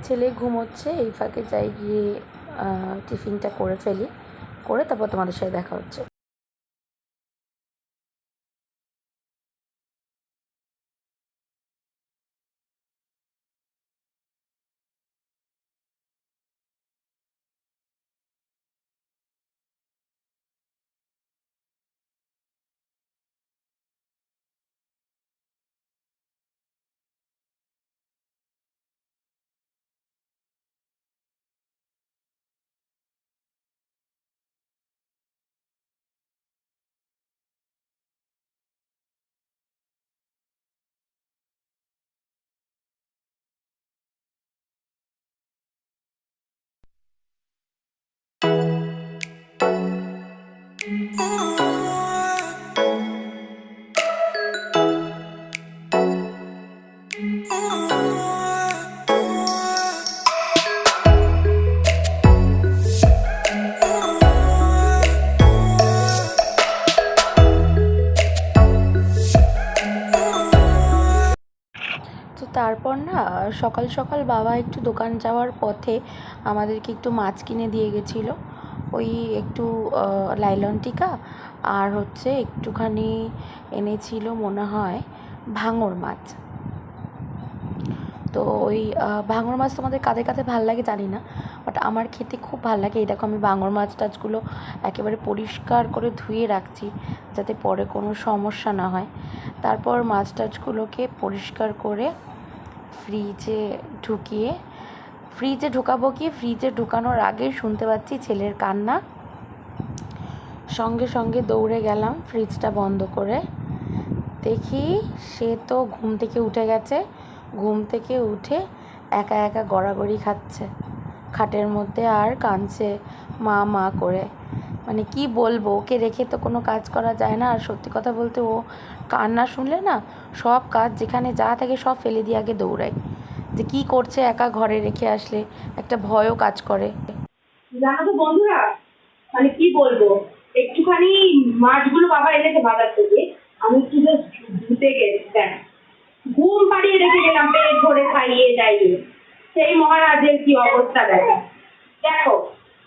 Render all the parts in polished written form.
ছেলে ঘুমোচ্ছে, এই ফাঁকে যাই গিয়ে টিফিনটা করে ফেলি, করে তারপর তোমাদের সাথে দেখা হচ্ছে। তো তারপর না সকাল সকাল বাবা একটু দোকান যাওয়ার পথে আমাদেরকে একটু মাছ কিনে দিয়ে গেছিলো। ওই একটু লাইলন টিকা আর হচ্ছে একটুখানি এনেছিল মনে হয় ভাঙর মাছ। তো ওই ভাঙর মাছ তোমাদের কাদের কাছে ভাল লাগে জানি না, বাট আমার খেতে খুব ভাল লাগে। এই দেখো আমি ভাঙর মাছ টাছগুলো একেবারে পরিষ্কার করে ধুয়ে রাখছি যাতে পরে কোনো সমস্যা না হয়। তারপর মাছ টাছগুলোকে পরিষ্কার করে ফ্রিজে ঢোকাবো কি ফ্রিজে ঢোকানোর আগে শুনতে পাচ্ছি ছেলের কান্না। সঙ্গে সঙ্গে দৌড়ে গেলাম ফ্রিজটা বন্ধ করে, দেখি সে তো ঘুম থেকে উঠে গেছে। ঘুম থেকে উঠে একা একা গড়াগড়ি খাচ্ছে খাটের মধ্যে আর কাঁদছে মা মা করে। মানে কি বলবো, ওকে রেখে তো কোনো কাজ করা যায় না। আর সত্যি কথা বলতে ও কান্না শুনলে না সব কাজ যেখানে যা থাকে সব ফেলে দিয়ে আগে দৌড়ায়, যে কী করছে একা ঘরে রেখে আসলে একটা ভয়ও কাজ করে। জানো তো বন্ধুরা, মানে কি বলবো, একটুখানি মাছগুলো বাবা এনেছে বাজার থেকে, আমি একটু জাস্ট ধুতে গেছি, দেখ ঘুম পাড়িয়ে রেখে গেলাম পেট ভরে খাইয়ে দাইয়ে, সেই মহারাজের কি অবস্থা দেখো। দেখো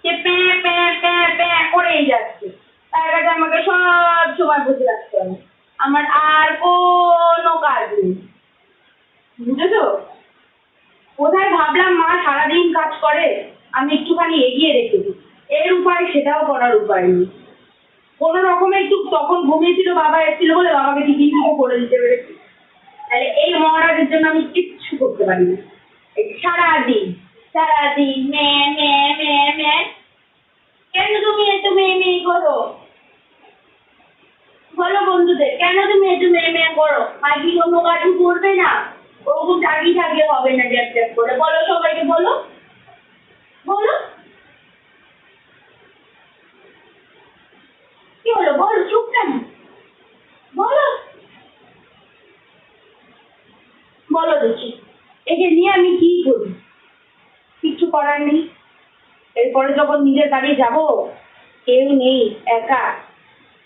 সে প্যাঁ প্যাঁ প্যাঁ প্যাঁ করেই যাচ্ছে, তার কাছে আমাকে সব সময় বসে রাখতে হবে, আমার আর কোনো কাজ নেই, বুঝেছো? কোথায় ভাবলাম মা সারাদিন কাজ করে, আমি একটুখানি এগিয়ে রেখেছি, এর উপায় সেটাও করার উপায় নেই। কোনো রকমে একটু তখন ঘুমিয়েছিল, বাবা এসেছিল বলে বাবাকে টিফিনটুকু করে দিতে পেরেছি, তাহলে এই মহারাজের জন্য আমি কিচ্ছু করতে পারি না। এই সারাদিন সারাদিন ম্যাঁ ম্যাঁ ম্যাঁ ম্যাঁ, কেন তুমি এত মেয়ে মেয়ে করো? বলো বন্ধুদের, কেন তুমি একটু মেয়ে মেয়ে করো? আর কি অন্য কাজু করবে না? ওরকম চাকরি থাকলে হবে না জ্যাপ জ্যাপ করে, বলো সবাইকে, বলো বলো, কি হলো বলো, চুপ কেন? বলো বলো দেখি, একে নিয়ে আমি কি করি? কিচ্ছু করার নেই। এরপরে যখন নিজের বাড়ি যাব, কেউ নেই, একা,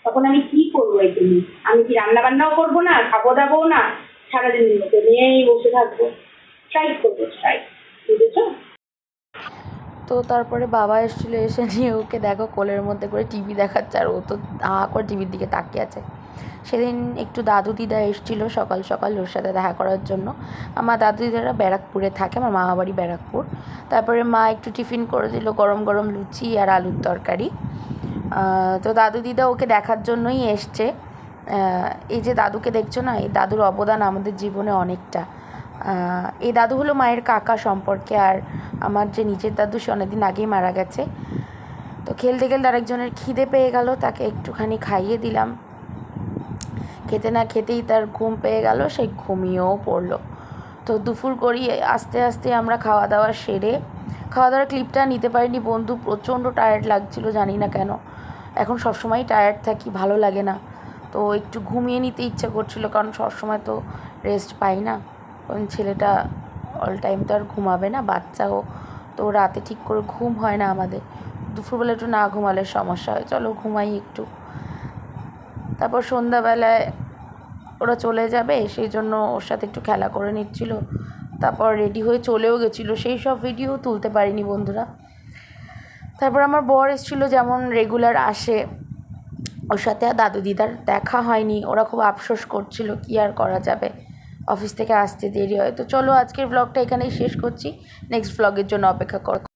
তখন আমি কি করবো একে নিয়ে? আমি কি রান্না বান্নাও করবো না, খাবো দাবো না, সারাদিন ওকে নিয়েই বসে থাকবো, স্ট্রাইক করবো, স্ট্রাইক, বুঝেছো? তো তারপরে বাবা এসেছিলো, এসে নিয়ে ওকে দেখো কোলের মধ্যে করে টিভি দেখাচ্ছে, আর ও তো হা করে টিভির দিকে তাকিয়ে আছে। সেদিন একটু দাদু দিদা এসেছিলো সকাল সকাল ওর সাথে দেখা করার জন্য। আমার দাদু দিদারা ব্যারাকপুরে থাকে, আমার মামা বাড়ি ব্যারাকপুর। তারপরে মা একটু টিফিন করে দিল, গরম গরম লুচি আর আলুর তরকারি। তো দাদু দিদা ওকে দেখার জন্যই এসছে। এই যে দাদুকে দেখছো না, এই দাদুর অবদান আমাদের জীবনে অনেকটা। এই দাদু হলো মায়ের কাকা সম্পর্কে, আর আমার যে নিজের দাদু সে অনেকদিন আগেই মারা গেছে। তো খেলতে খেলতে আরেকজনের খিদে পেয়ে গেল, তাকে একটুখানি খাইয়ে দিলাম। খেতে না খেতেই তার ঘুম পেয়ে গেল, সে ঘুমিয়েও পড়লো। তো দুপুর করি আস্তে আস্তে আমরা খাওয়া দাওয়া সেরে, খাওয়া দাওয়ার ক্লিপটা নিতে পারিনি বন্ধু, প্রচণ্ড টায়ার্ড লাগছিল, জানি না কেন। এখন সবসময় টায়ার্ড থাকি, ভালো লাগে না। তো একটু ঘুমিয়ে নিতে ইচ্ছা করছিল, কারণ সবসময় তো রেস্ট পাই না। কারণ ছেলেটা অল টাইম তো আর ঘুমাবে না, বাচ্চাও তো রাতে ঠিক করে ঘুম হয় না আমাদের। দুপুরবেলা একটু না ঘুমালে সমস্যা হয়, চলো ঘুমাই একটু। তারপর সন্ধ্যাবেলায় ওরা চলে যাবে, সেই জন্য ওর সাথে একটু খেলা করে নিচ্ছিল। তারপর রেডি হয়ে চলেও গেছিলো, সেই সব ভিডিও তুলতে পারিনি বন্ধুরা। তারপর আমার বর এসেছিলো, যেমন রেগুলার আসে, ওর সাথে আর দাদু দিদার দেখা হয়নি। ওরা খুব আফসোস করছিল, কি আর করা যাবে, অফিস থেকে আসতে দেরি হয়। তো চলো আজকের ব্লগটা এখানেই শেষ করছি, নেক্সট ব্লগের জন্য অপেক্ষা করো।